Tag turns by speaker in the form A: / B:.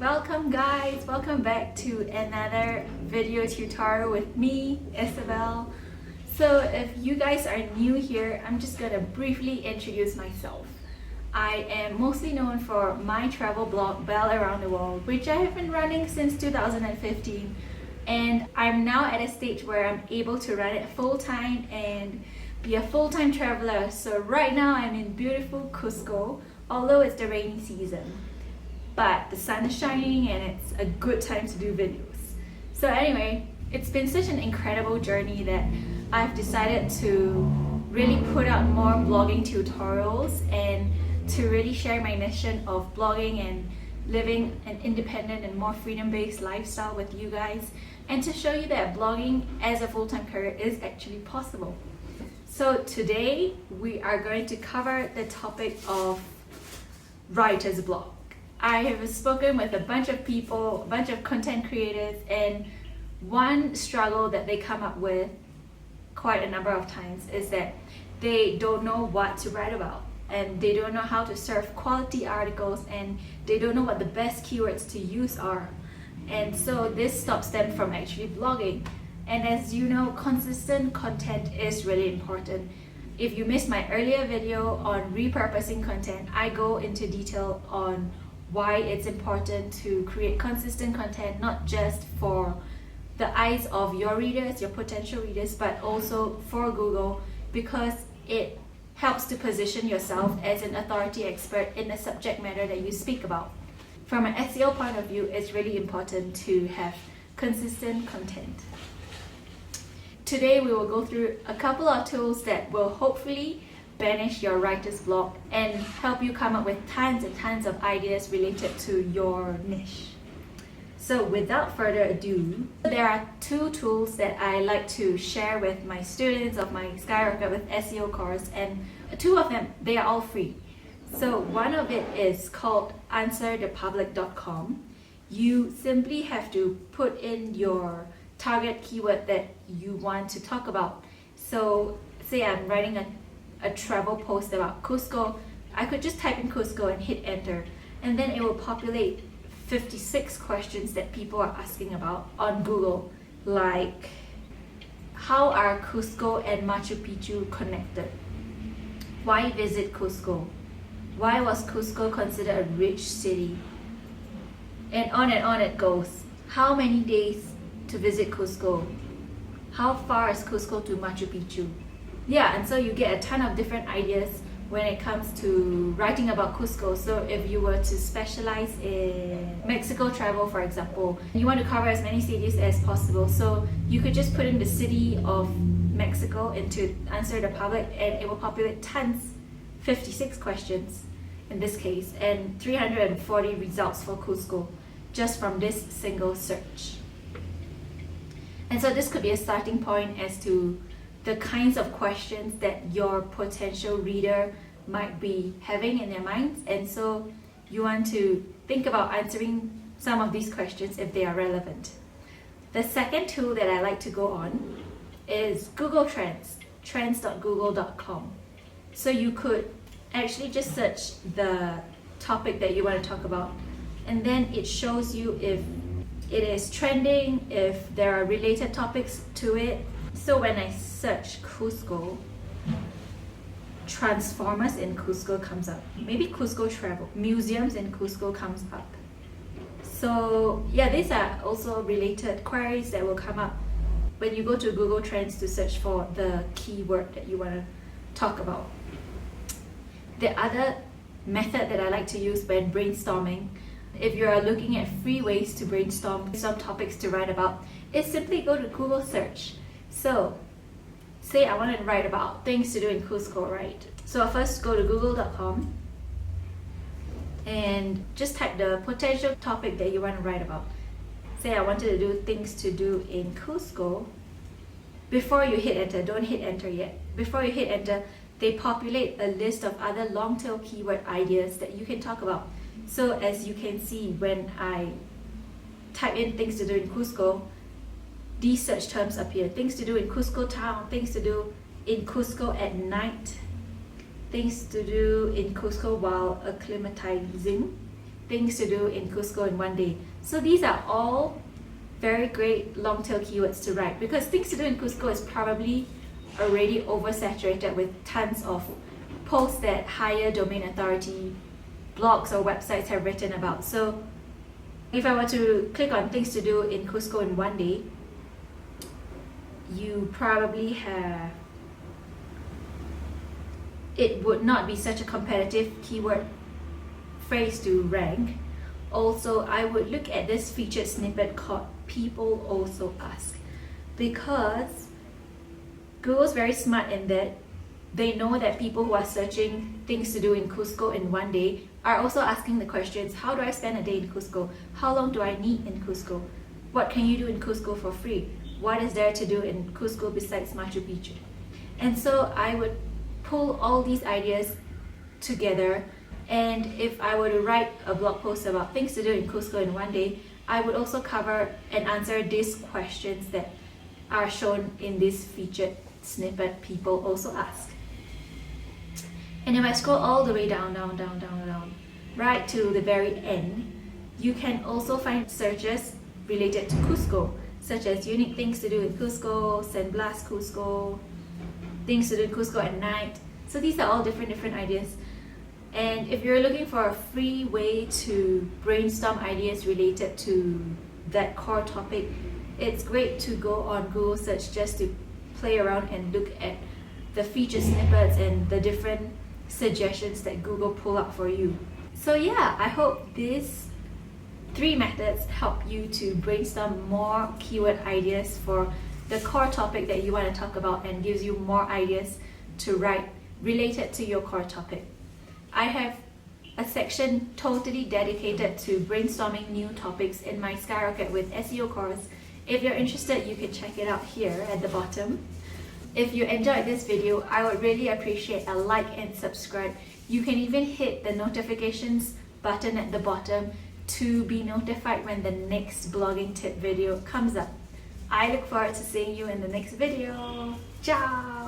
A: Welcome guys, welcome back to another video tutorial with me, Isabel. So if you guys are new here, I'm just gonna briefly introduce myself. I am mostly known for my travel blog, Belle Around the World, which I have been running since 2015. And I'm now at a stage where I'm able to run it full-time and be a full-time traveler. So right now I'm in beautiful Cusco, although it's the rainy season. But the sun is shining and it's a good time to do videos. So anyway, it's been such an incredible journey that I've decided to really put out more blogging tutorials and to really share my mission of blogging and living an independent and more freedom-based lifestyle with you guys, and to show you that blogging as a full-time career is actually possible. So today we are going to cover the topic of writer's block. I have spoken with a bunch of people, a bunch of content creators, and one struggle that they come up with quite a number of times is that they don't know what to write about, and they don't know how to serve quality articles, and they don't know what the best keywords to use are. And so this stops them from actually blogging. And as you know, consistent content is really important. If you missed my earlier video on repurposing content, I go into detail on why it's important to create consistent content, not just for the eyes of your readers, your potential readers, but also for Google, because it helps to position yourself as an authority expert in the subject matter that you speak about. From an SEO point of view, it's really important to have consistent content. Today we will go through a couple of tools that will hopefully banish your writer's block and help you come up with tons and tons of ideas related to your niche. So without further ado, there are two tools that I like to share with my students of my Skyrocket with SEO course, and two of them, they are all free. So one of it is called answerthepublic.com. You simply have to put in your target keyword that you want to talk about. So say I'm writing a travel post about Cusco, I could just type in Cusco and hit enter, and then it will populate 56 questions that people are asking about on Google, like how are Cusco and Machu Picchu connected? Why visit Cusco? Why was Cusco considered a rich city? And on it goes. How many days to visit Cusco? How far is Cusco to Machu Picchu? Yeah, and so you get a ton of different ideas when it comes to writing about Cusco. So if you were to specialize in Mexico travel, for example, you want to cover as many cities as possible. So you could just put in the city of Mexico into Answer the Public, and it will populate tons, 56 questions in this case, and 340 results for Cusco just from this single search. And so this could be a starting point as to the kinds of questions that your potential reader might be having in their minds. And so you want to think about answering some of these questions if they are relevant. The second tool that I like to go on is Google Trends, trends.google.com. So you could actually just search the topic that you want to talk about, and then it shows you if it is trending, if there are related topics to it. So when I search Cusco, Transformers in Cusco comes up. Maybe Cusco travel, museums in Cusco comes up. So yeah, these are also related queries that will come up when you go to Google Trends to search for the keyword that you want to talk about. The other method that I like to use when brainstorming, if you are looking at free ways to brainstorm some topics to write about, is simply go to Google search. So say I want to write about things to do in Cusco, right? So I'll first go to google.com and just type the potential topic that you want to write about. Say I wanted to do things to do in Cusco. Before you hit enter, don't hit enter yet. Before you hit enter, they populate a list of other long tail keyword ideas that you can talk about. So as you can see, when I type in things to do in Cusco, these search terms appear. Things to do in Cusco town, things to do in Cusco at night, things to do in Cusco while acclimatizing, things to do in Cusco in one day. So these are all very great long tail keywords to write, because things to do in Cusco is probably already oversaturated with tons of posts that higher domain authority blogs or websites have written about. So if I were to click on things to do in Cusco in one day, you probably have, it would not be such a competitive keyword phrase to rank. Also, I would look at this featured snippet called People Also Ask, because Google's very smart in that they know that people who are searching things to do in Cusco in one day are also asking the questions, how do I spend a day in Cusco? How long do I need in Cusco? What can you do in Cusco for free? What is there to do in Cusco besides Machu Picchu? And so I would pull all these ideas together, and if I were to write a blog post about things to do in Cusco in one day, I would also cover and answer these questions that are shown in this featured snippet People Also Ask. And if I scroll all the way down, right to the very end, you can also find searches related to Cusco, such as unique things to do in Cusco, San Blas Cusco, things to do in Cusco at night. So these are all different ideas. And if you're looking for a free way to brainstorm ideas related to that core topic, it's great to go on Google search just to play around and look at the featured snippets and the different suggestions that Google pull up for you. So yeah, I hope these 3 methods help you to brainstorm more keyword ideas for the core topic that you want to talk about, and gives you more ideas to write related to your core topic. I have a section totally dedicated to brainstorming new topics in my Skyrocket with SEO course. If you're interested, you can check it out here at the bottom. If you enjoyed this video, I would really appreciate a like and subscribe. You can even hit the notifications button at the bottom to be notified when the next blogging tip video comes up. I look forward to seeing you in the next video. Ciao!